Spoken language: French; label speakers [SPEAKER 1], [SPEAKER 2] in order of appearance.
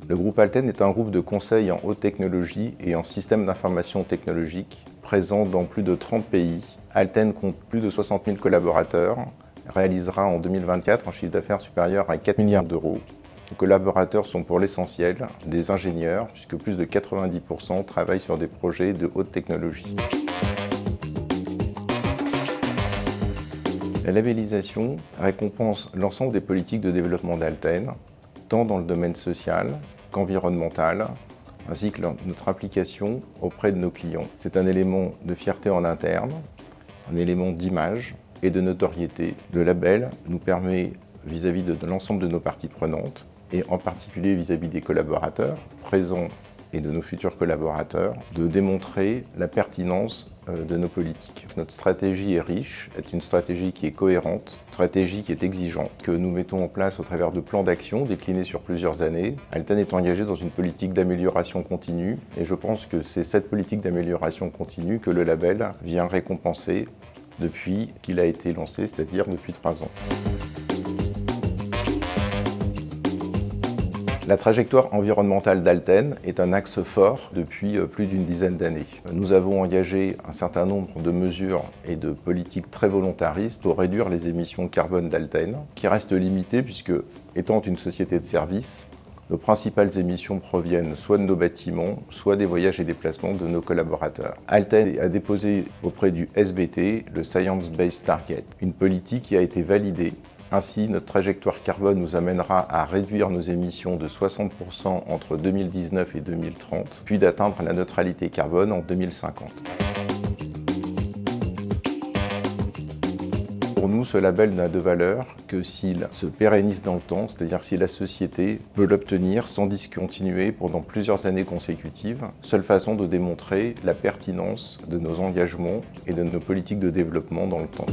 [SPEAKER 1] Le groupe Alten est un groupe de conseil en haute technologie et en système d'information technologique présent dans plus de 30 pays. Alten compte plus de 60 000 collaborateurs, réalisera en 2024 un chiffre d'affaires supérieur à 4 milliards d'euros. Les collaborateurs sont pour l'essentiel des ingénieurs, puisque plus de 90% travaillent sur des projets de haute technologie. La labellisation récompense l'ensemble des politiques de développement d'Alten, tant dans le domaine social qu'environnemental, ainsi que notre implication auprès de nos clients. C'est un élément de fierté en interne, un élément d'image et de notoriété. Le label nous permet, vis-à-vis de l'ensemble de nos parties prenantes, et en particulier vis-à-vis des collaborateurs présents et de nos futurs collaborateurs, de démontrer la pertinence de nos politiques. Notre stratégie est riche, est une stratégie qui est cohérente, une stratégie qui est exigeante, que nous mettons en place au travers de plans d'action déclinés sur plusieurs années. Alten est engagé dans une politique d'amélioration continue et je pense que c'est cette politique d'amélioration continue que le label vient récompenser depuis qu'il a été lancé, c'est-à-dire depuis 3 ans. La trajectoire environnementale d'Alten est un axe fort depuis plus d'une dizaine d'années. Nous avons engagé un certain nombre de mesures et de politiques très volontaristes pour réduire les émissions de carbone d'Alten, qui restent limitées puisque, étant une société de services, nos principales émissions proviennent soit de nos bâtiments, soit des voyages et déplacements de nos collaborateurs. Alten a déposé auprès du SBT le Science Based Target, une politique qui a été validée. Ainsi, notre trajectoire carbone nous amènera à réduire nos émissions de 60% entre 2019 et 2030, puis d'atteindre la neutralité carbone en 2050. Pour nous, ce label n'a de valeur que s'il se pérennise dans le temps, c'est-à-dire si la société peut l'obtenir sans discontinuer pendant plusieurs années consécutives, seule façon de démontrer la pertinence de nos engagements et de nos politiques de développement dans le temps.